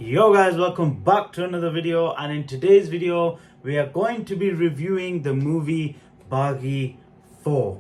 Yo guys, welcome back to another video, and in today's video we are going to be reviewing the movie BAAGHI 4.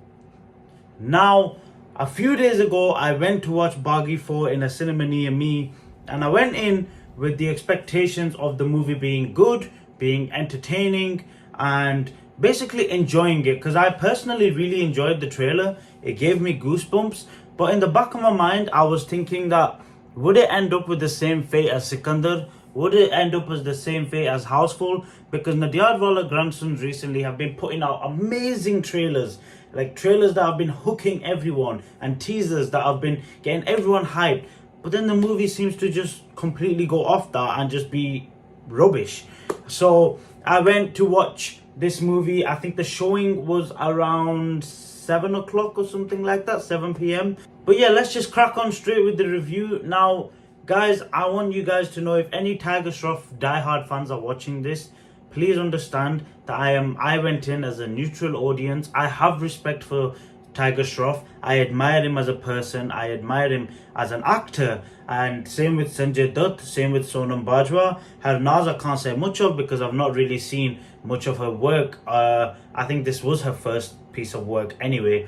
Now, a few days ago I went to watch BAAGHI 4 in a cinema near me, and I went in with the expectations of the movie being good, being entertaining, and basically enjoying it, because I personally really enjoyed the trailer. It gave me goosebumps, but in the back of my mind I was thinking that would it end up with the same fate as Sikandar? Would it end up as the same fate as Houseful? Because Nadiadwala grandsons recently have been putting out amazing trailers, like trailers that have been hooking everyone and teasers that have been getting everyone hyped. But then the movie seems to just completely go off that and just be rubbish. So I went to watch this movie. I think the showing was around 7 o'clock or something like that, 7 p.m. But yeah, let's just crack on straight with the review. Now, guys, I want you guys to know, if any Tiger Shroff diehard fans are watching this, please understand that I went in as a neutral audience. I have respect for Tiger Shroff. I admire him as a person. I admire him as an actor. And same with Sanjay Dutt, same with Sonam Bajwa. Harnaz I can't say much of because I've not really seen much of her work. I think this was her first piece of work anyway.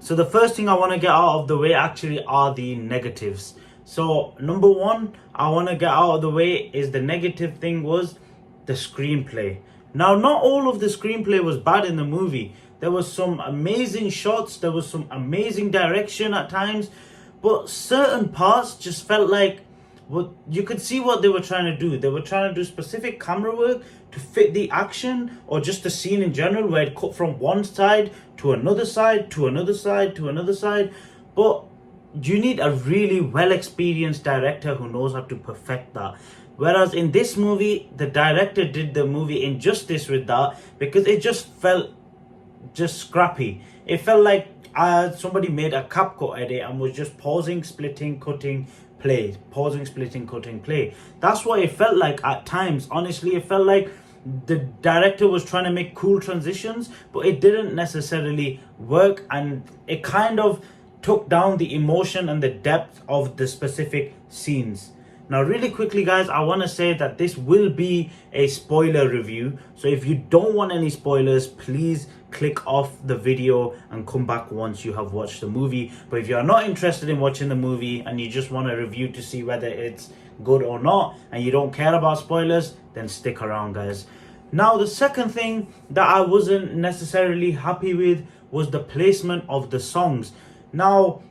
So the first thing I want to get out of the way actually are the negatives. So number one I want to get out of the way is the negative thing was the screenplay. Now, not all of the screenplay was bad in the movie. There was some amazing shots, there was some amazing direction at times, but certain parts just felt like you could see what they were trying to do. They were trying to do specific camera work to fit the action, or just the scene in general, where it cut from one side to another side to another side to another side. But you need a really well experienced director who knows how to perfect that. Whereas in this movie, the director did the movie injustice with that, because it just felt just scrappy. It felt like somebody made a CapCut edit and was just pausing, splitting, cutting, play, pausing, splitting, cutting, play. That's what it felt like at times. Honestly, it felt like the director was trying to make cool transitions, but it didn't necessarily work, and it kind of took down the emotion and the depth of the specific scenes. Now, really quickly, guys, I want to say that this will be a spoiler review. So if you don't want any spoilers, please click off the video and come back once you have watched the movie. But if you are not interested in watching the movie and you just want a review to see whether it's good or not, and you don't care about spoilers, then stick around, guys. Now, the second thing that I wasn't necessarily happy with was the placement of the songs. Now,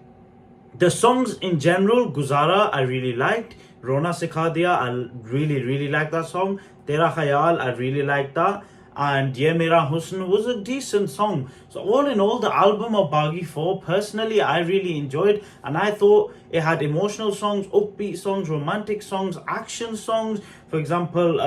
the songs in general, Guzara, I really liked. Rona Sikha Diya, I really like that song. Tera Khayal, I really like that. And Ye Mera Husn was a decent song. So all in all, the album of BAAGHI 4, personally, I really enjoyed. And I thought it had emotional songs, upbeat songs, romantic songs, action songs. For example,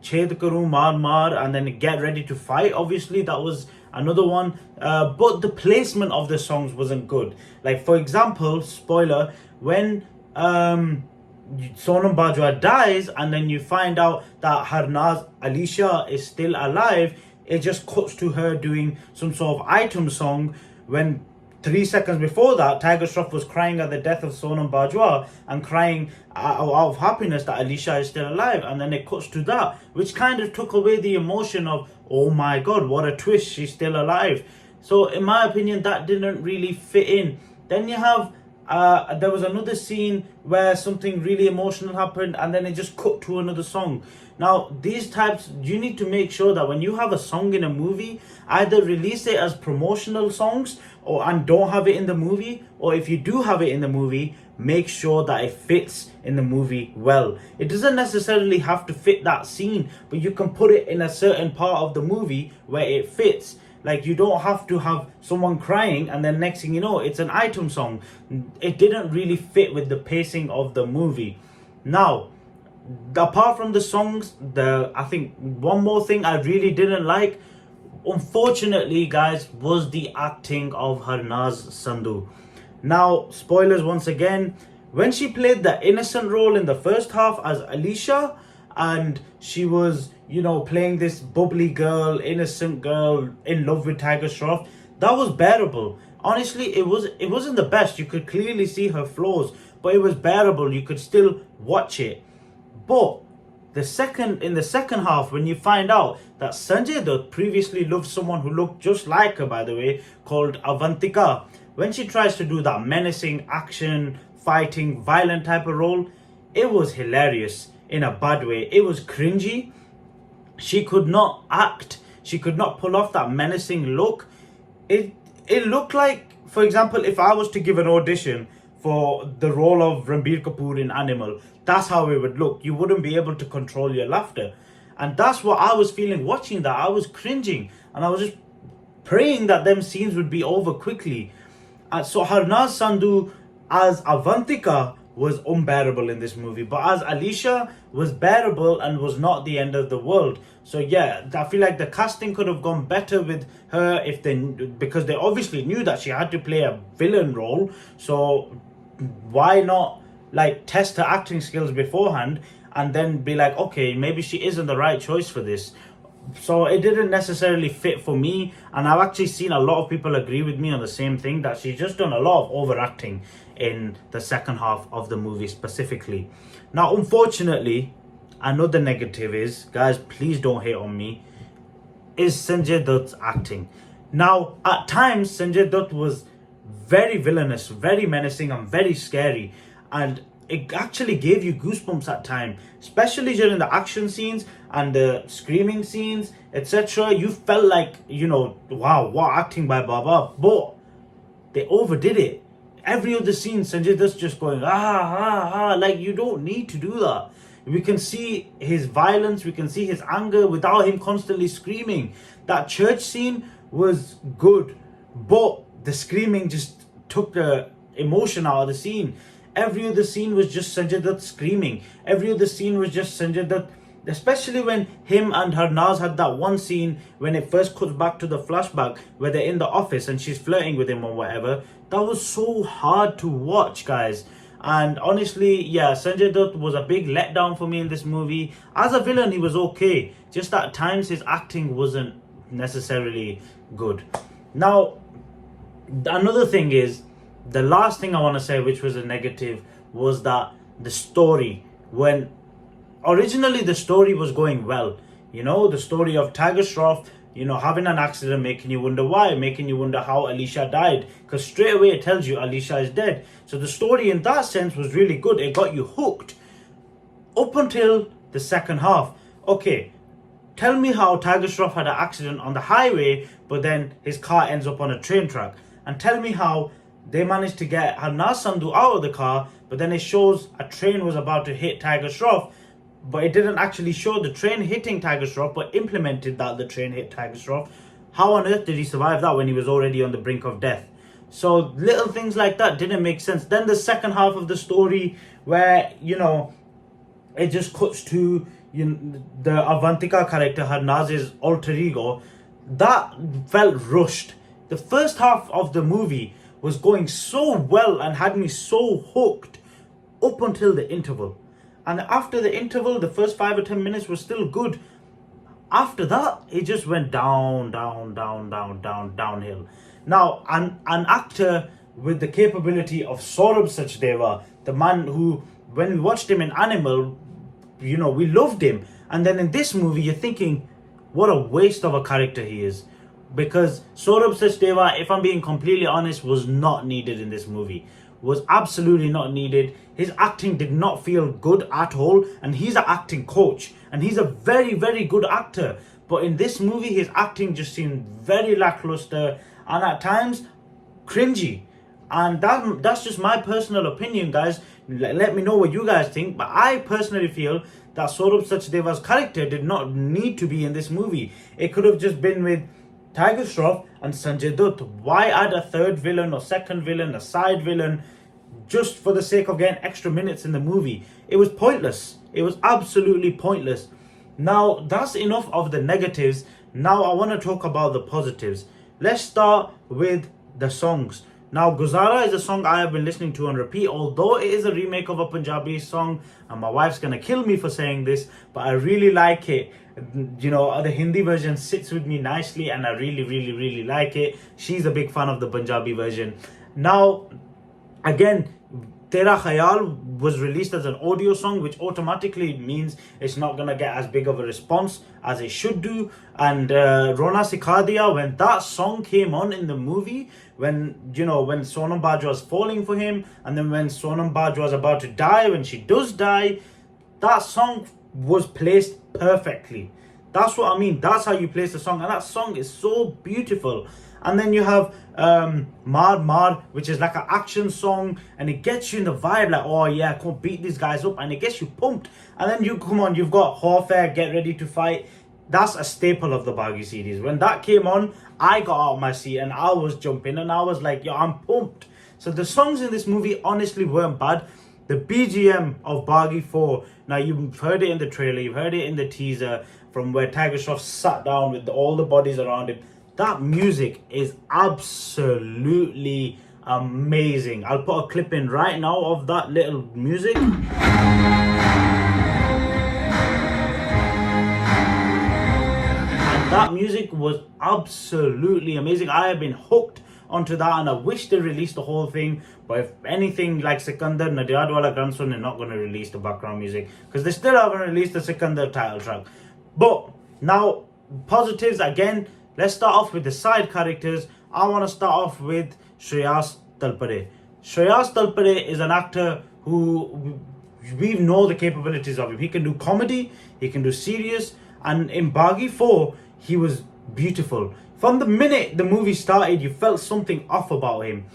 Ched Karu Maar Maar, and then Get Ready to Fight. Obviously, that was another one. But the placement of the songs wasn't good. Like, for example, spoiler, when Sonam Bajwa dies and then you find out that Harnaz Alisha is still alive, it just cuts to her doing some sort of item song, when 3 seconds before that Tiger Shroff was crying at the death of Sonam Bajwa and crying out of happiness that Alisha is still alive. And then it cuts to that, which kind of took away the emotion of, oh my god, what a twist, she's still alive. So in my opinion, that didn't really fit in. Then you have there was another scene where something really emotional happened, and then it just cut to another song. Now, these types, you need to make sure that when you have a song in a movie, either release it as promotional songs and don't have it in the movie, or if you do have it in the movie, make sure that it fits in the movie well. It doesn't necessarily have to fit that scene, but you can put it in a certain part of the movie where it fits. Like, you don't have to have someone crying and then next thing you know, it's an item song. It didn't really fit with the pacing of the movie. Now, apart from the songs, I think one more thing I really didn't like, unfortunately, guys, was the acting of Harnaz Sandhu. Now, spoilers once again, when she played the innocent role in the first half as Alisha, and she was, playing this bubbly girl, innocent girl in love with Tiger Shroff, that was bearable. Honestly, it wasn't the best. You could clearly see her flaws, but it was bearable. You could still watch it. But in the second half, when you find out that Sanjay Dutt previously loved someone who looked just like her, by the way, called Avantika, when she tries to do that menacing action, fighting, violent type of role, it was hilarious in a bad way. It was cringy. She could not act. She could not pull off that menacing look. It looked like, for example, if I was to give an audition for the role of Ranbir Kapoor in Animal, that's how it would look. You wouldn't be able to control your laughter. And that's what I was feeling watching that. I was cringing and I was just praying that them scenes would be over quickly. So Harnaz Sandhu as Avantika was unbearable in this movie, but as Alisha was bearable and was not the end of the world. So yeah, I feel like the casting could have gone better with her because they obviously knew that she had to play a villain role. So why not like test her acting skills beforehand and then be like, okay, maybe she isn't the right choice for this. So it didn't necessarily fit for me, and I've actually seen a lot of people agree with me on the same thing, that she's just done a lot of overacting in the second half of the movie specifically. Now unfortunately, another negative is, guys, please don't hate on me, is Sanjay Dutt's acting. Now at times Sanjay Dutt was very villainous, very menacing and very scary, and it actually gave you goosebumps at time, especially during the action scenes and the screaming scenes, etc. You felt like, wow, what acting by Baba. But they overdid it. Every other scene, Sanjay Dutt's just going, like, you don't need to do that. We can see his violence, we can see his anger without him constantly screaming. That church scene was good, but the screaming just took the emotion out of the scene. Every other scene was just Sanjay Dutt screaming. Every other scene was just Sanjay Dutt, especially when him and Harnaz had that one scene when it first cuts back to the flashback where they're in the office and she's flirting with him or whatever. That was so hard to watch, guys. And honestly, yeah, Sanjay Dutt was a big letdown for me in this movie. As a villain, he was okay. Just at times his acting wasn't necessarily good. Now, another thing is, the last thing I want to say, which was a negative, was that the story, when originally the story was going well, the story of Tiger Shroff, having an accident, making you wonder why, making you wonder how Alisha died, because straight away it tells you Alisha is dead. So the story in that sense was really good. It got you hooked up until the second half. Okay, tell me how Tiger Shroff had an accident on the highway, but then his car ends up on a train track, and tell me how they managed to get Harnaz Sandhu out of the car, but then it shows a train was about to hit Tiger Shroff, but it didn't actually show the train hitting Tiger Shroff, but implemented that the train hit Tiger Shroff. How on earth did he survive that when he was already on the brink of death? So little things like that didn't make sense. Then the second half of the story where, it just cuts to the Avantika character, Harnaz's alter ego, that felt rushed. The first half of the movie was going so well and had me so hooked up until the interval. And after the interval, the first 5 or 10 minutes was still good. After that, it just went downhill. Now, an actor with the capability of Saurabh Sachdeva, the man who, when we watched him in Animal, we loved him. And then in this movie, you're thinking, what a waste of a character he is. Because Saurabh Sachdeva, if I'm being completely honest, was not needed in this movie. Was absolutely not needed. His acting did not feel good at all. And he's an acting coach. And he's a very, very good actor. But in this movie, his acting just seemed very lackluster. And at times, cringy. And that's just my personal opinion, guys. Let me know what you guys think. But I personally feel that Saurabh Sachdeva's character did not need to be in this movie. It could have just been with Tiger Shroff and Sanjay Dutt. Why add a third villain or second villain, a side villain, just for the sake of getting extra minutes in the movie? It was pointless. It was absolutely pointless. Now, that's enough of the negatives. Now, I want to talk about the positives. Let's start with the songs. Now, Guzara is a song I have been listening to on repeat, although it is a remake of a Punjabi song, and my wife's going to kill me for saying this, but I really like it. The Hindi version sits with me nicely, and I really, really, really like it. She's a big fan of the Punjabi version. Now, again, Tera Khayal was released as an audio song, which automatically means it's not gonna get as big of a response as it should do. And Rona Sikha Diya, when that song came on in the movie, when Sonam Bajwa was falling for him, and then when Sonam Bajwa was about to die, when she does die, that song was placed perfectly. That's what I mean. That's how you place the song, and that song is so beautiful. And then you have Mar Mar, which is like an action song, and it gets you in the vibe, like, oh yeah, I can't beat these guys up, and it gets you pumped. And then you've got Warfare, Get Ready to Fight. That's a staple of the BAAGHI series. When that came on, I got out of my seat and I was jumping, and I was like, yo, I'm pumped. So the songs in this movie honestly weren't bad. The BGM of BAAGHI 4, now you've heard it in the trailer, you've heard it in the teaser, from where Tiger Shroff sat down with all the bodies around him. That music is absolutely amazing. I'll put a clip in right now of that little music. And that music was absolutely amazing. I have been hooked onto that, and I wish they released the whole thing. But if anything, like Sikandar, Nadiadwala Grandson, they're not going to release the background music, because they still haven't released the Sikandar title track. But now, positives again. Let's start off with the side characters. I want to start off with Shreyas Talpade. Shreyas Talpade is an actor who we know the capabilities of him. He can do comedy, he can do serious, and in BAAGHI 4, he was beautiful. From the minute the movie started, you felt something off about him.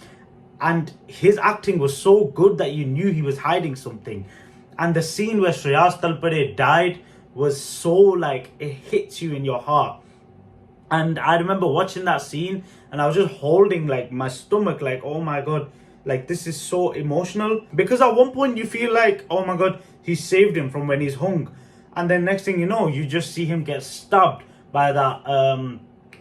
And his acting was so good that you knew he was hiding something. And the scene where Shreyas Talpade died was so, like, it hits you in your heart. And I remember watching that scene, and I was just holding, like, my stomach, like, oh my god, like, this is so emotional. Because at one point you feel like, oh my god, he saved him from when he's hung. And then next thing you know, you just see him get stabbed by that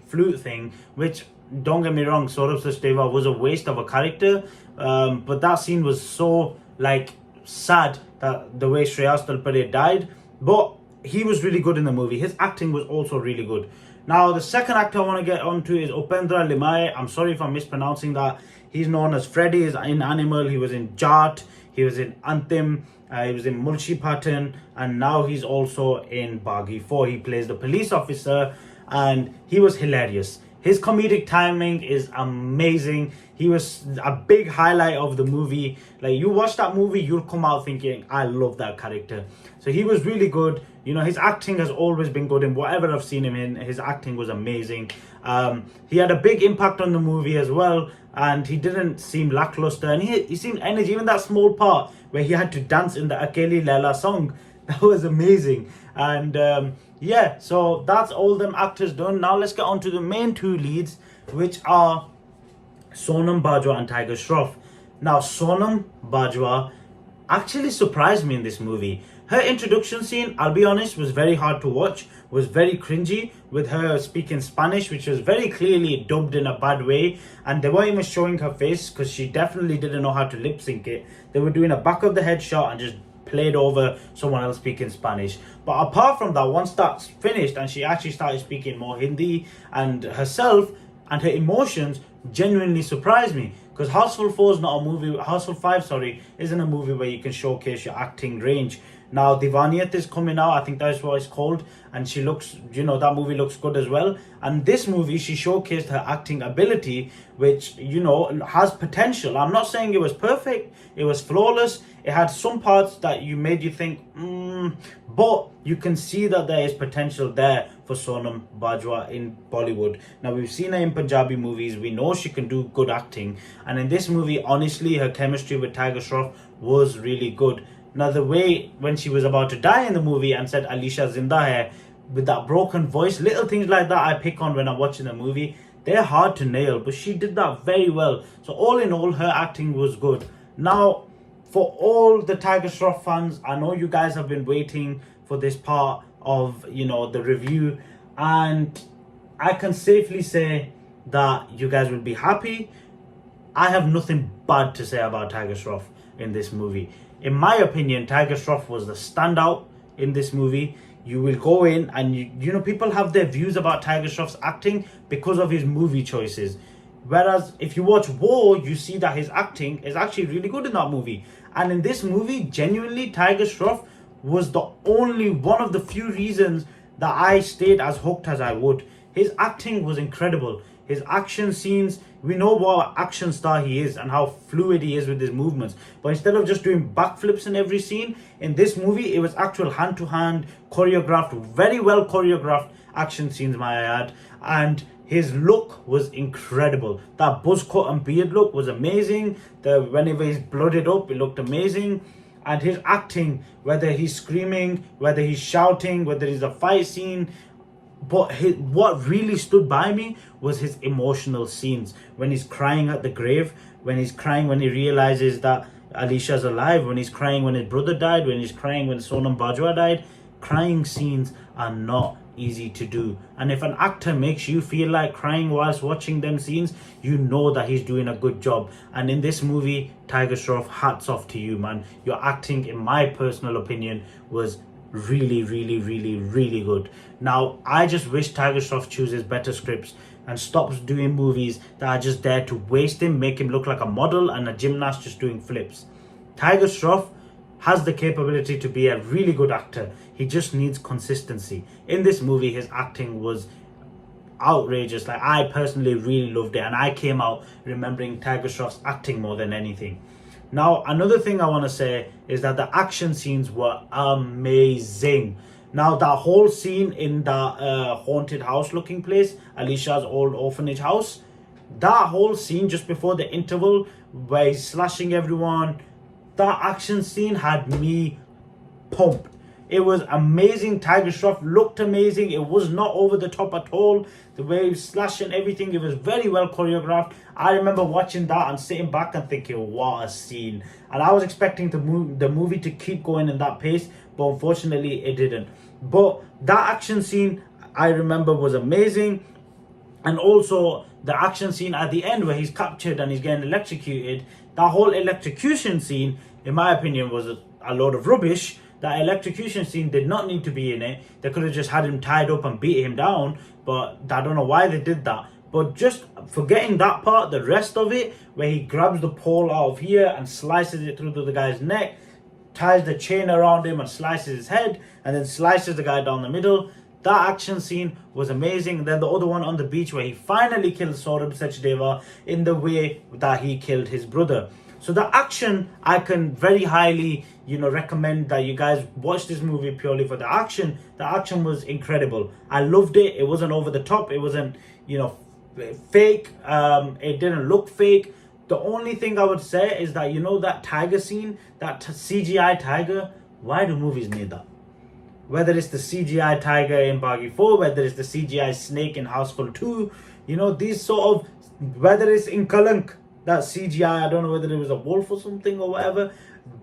flute thing, which, don't get me wrong, Saurabh Sachdeva was a waste of a character. But that scene was so, like, sad, that the way Shreyas Talpade died. But he was really good in the movie. His acting was also really good. Now, the second actor I want to get onto is Upendra Limaye. I'm sorry if I'm mispronouncing that. He's known as Freddy in Animal. He was in Jat. He was in Antim. He was in Mulshi Pathan. And now he's also in BAAGHI 4. He plays the police officer. And he was hilarious. His comedic timing is amazing. He was a big highlight of the movie. Like, you watch that movie, you'll come out thinking, I love that character. So he was really good. You know, his acting has always been good in whatever I've seen him in. His acting was amazing. He had a big impact on the movie as well. And he didn't seem lackluster. And he seemed energy. Even that small part where he had to dance in the Akeli Laila song, that was amazing. And yeah, so that's all them actors done. Now let's get on to the main two leads, which are Sonam Bajwa and Tiger Shroff. Now, Sonam Bajwa actually surprised me in this movie. Her introduction scene, I'll be honest, was very hard to watch, was very cringy, with her speaking Spanish, which was very clearly dubbed in a bad way, and they weren't even showing her face because she definitely didn't know how to lip sync it. They were doing a back of the head shot and just played over someone else speaking Spanish. But apart from that, once that's finished and she actually started speaking more Hindi, and herself and her emotions genuinely surprised me. Because Houseful 4 is not a movie, Houseful 5, sorry, isn't a movie where you can showcase your acting range. Now, Divaniyat is coming out, I think that's what it's called, and she looks, you know, that movie looks good as well. And this movie, she showcased her acting ability, which, you know, has potential. I'm not saying it was perfect, it was flawless. It had some parts that made you think, but you can see that there is potential there for Sonam Bajwa in Bollywood. Now, we've seen her in Punjabi movies, we know she can do good acting, and in this movie, honestly, her chemistry with Tiger Shroff was really good. Now, the way when she was about to die in the movie and said Alisha Zinda hai, with that broken voice, little things like that I pick on when I'm watching the movie. They're hard to nail, but she did that very well. So all in all, her acting was good. Now, for all the Tiger Shroff fans, I know you guys have been waiting for this part of, you know, the review, and I can safely say that you guys will be happy. I have nothing bad to say about Tiger Shroff in this movie. In my opinion, Tiger Shroff was the standout in this movie. You will go in and, you know, people have their views about Tiger Shroff's acting because of his movie choices. Whereas if you watch War, you see that his acting is actually really good in that movie. And in this movie, genuinely, Tiger Shroff was the only one of the few reasons that I stayed as hooked as I would. His acting was incredible. His action scenes, we know what action star he is and how fluid he is with his movements. But instead of just doing backflips in every scene, in this movie, it was actual hand-to-hand, choreographed, very well choreographed action scenes, might I add. And his look was incredible. That buzz cut and beard look was amazing. Whenever he's blooded up, it looked amazing. And his acting, whether he's screaming, whether he's shouting, whether it's a fight scene, but what really stood by me was his emotional scenes. When he's crying at the grave, when he's crying when he realizes that Alicia's alive, when he's crying when his brother died, when he's crying when Sonam Bajwa died. Crying scenes are not easy to do. And if an actor makes you feel like crying whilst watching them scenes, you know that he's doing a good job. And in this movie, Tiger Shroff, hats off to you, man. Your acting, in my personal opinion, was really, really, really, really good. Now, I just wish Tiger Shroff chooses better scripts and stops doing movies that are just there to waste him, make him look like a model and a gymnast just doing flips. Tiger Shroff has the capability to be a really good actor. He just needs consistency. In this movie, his acting was outrageous. Like, I personally really loved it, and I came out remembering Tiger Shroff's acting more than anything. Now, another thing I want to say is that the action scenes were amazing. Now, that whole scene in the haunted house looking place, Alicia's old orphanage house, that whole scene just before the interval where he's slashing everyone, that action scene had me pumped. It was amazing. Tiger Shroff looked amazing. It was not over the top at all. The way he was slashing everything, it was very well choreographed. I remember watching that and sitting back and thinking, what a scene. And I was expecting the movie to keep going in that pace, but unfortunately it didn't. But that action scene, I remember, was amazing. And also the action scene at the end where he's captured and he's getting electrocuted, that whole electrocution scene, in my opinion, was a load of rubbish. That electrocution scene did not need to be in it. They could have just had him tied up and beat him down, but I don't know why they did that. But just forgetting that part, the rest of it, where he grabs the pole out of here and slices it through to the guy's neck, ties the chain around him and slices his head, and then slices the guy down the middle. That action scene was amazing. Then the other one on the beach where he finally killed Saurabh Sachdeva in the way that he killed his brother. So the action, I can very highly, recommend that you guys watch this movie purely for the action. The action was incredible. I loved it. It wasn't over the top. It wasn't, fake. It didn't look fake. The only thing I would say is that, that tiger scene, that CGI tiger, why do movies need that? Whether it's the CGI tiger in BAAGHI 4, whether it's the CGI snake in Houseful 2, these sort of, whether it's in Kalank, that CGI, I don't know whether it was a wolf or something or whatever,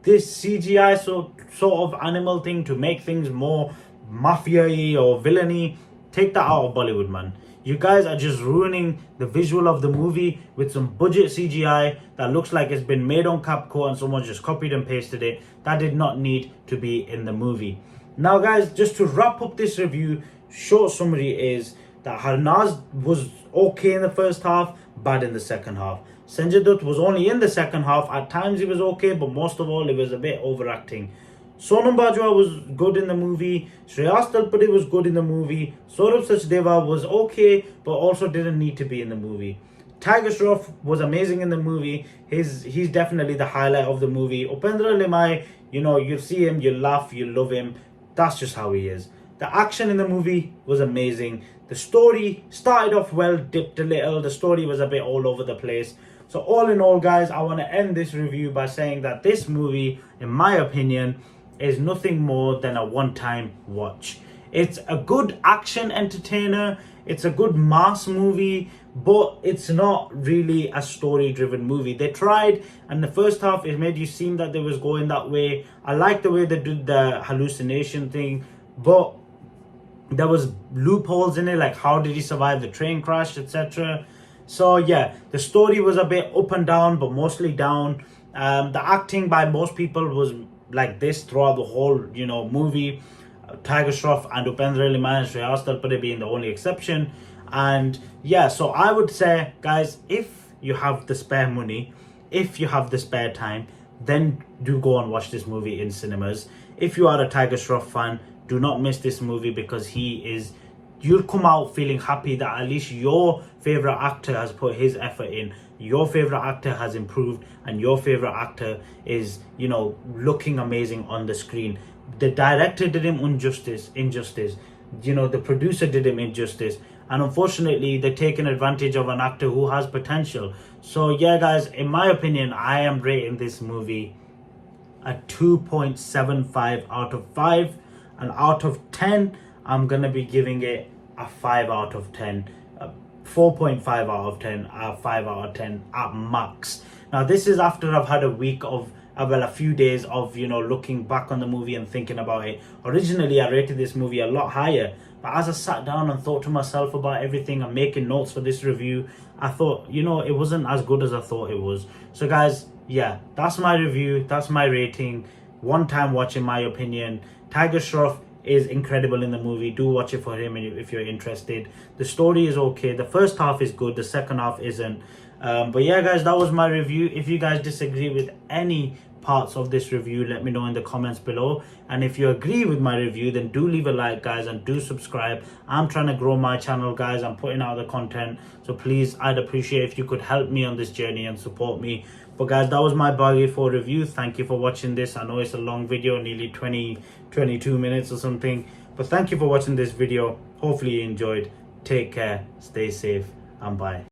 this CGI sort of animal thing to make things more mafia-y or villainy, take that out of Bollywood, man. You guys are just ruining the visual of the movie with some budget CGI that looks like it's been made on CapCut and someone just copied and pasted it. That did not need to be in the movie. Now, guys, just to wrap up this review, short summary is that Harnaz was okay in the first half, bad in the second half. Sanjay Dutt was only in the second half. At times he was okay, but most of all, it was a bit overacting. Sonam Bajwa was good in the movie. Shreyas Talpade was good in the movie. Saurabh Sachdeva was okay, but also didn't need to be in the movie. Tiger Shroff was amazing in the movie. He's definitely the highlight of the movie. Upendra Limai, you see him, you laugh, you love him. That's just how he is. The action in the movie was amazing. The story started off well, dipped a little. The story was a bit all over the place. So all in all, guys, I want to end this review by saying that this movie, in my opinion, is nothing more than a one-time watch. It's a good action entertainer. It's a good mass movie, but it's not really a story-driven movie. They tried, and the first half, it made you seem that they was going that way. I like the way they did the hallucination thing, but there was loopholes in it, like how did he survive the train crash, etc. So yeah, the story was a bit up and down, but mostly down. The acting by most people was like this throughout the whole, movie. Tiger Shroff and Upendra Liman and Shreyas Talpade being the only exception. And yeah, so I would say, guys, if you have the spare money, if you have the spare time, then do go and watch this movie in cinemas. If you are a Tiger Shroff fan, do not miss this movie, because you'll come out feeling happy that at least your favorite actor has put his effort in, your favorite actor has improved, and your favorite actor is, looking amazing on the screen. The director did him injustice. The producer did him injustice, and unfortunately they're taking advantage of an actor who has potential. So yeah guys, in my opinion, I am rating this movie a 2.75 out of 5, and out of 10 I'm gonna be giving it a 5 out of 10, 4.5 out of 10, 5 out of 10 at max. Now this is after I've had a week of, a few days of, looking back on the movie and thinking about it. Originally I rated this movie a lot higher, but as I sat down and thought to myself about everything and making notes for this review, I thought, it wasn't as good as I thought it was. So guys, yeah, that's my review, that's my rating. One time watch, in my opinion. Tiger Shroff is incredible in the movie. Do watch it for him if you're interested. The story is okay. The first half is good, the second half isn't. But yeah guys, that was my review. If you guys disagree with any parts of this review, let me know in the comments below. And if you agree with my review, then do leave a like guys, and do subscribe. I'm trying to grow my channel guys, I'm putting out the content, so please, I'd appreciate if you could help me on this journey and support me. But guys, that was my BAAGHI 4 review. Thank you for watching this. I know it's a long video, nearly 22 minutes or something, but thank you for watching this video. Hopefully you enjoyed. Take care, stay safe, and bye.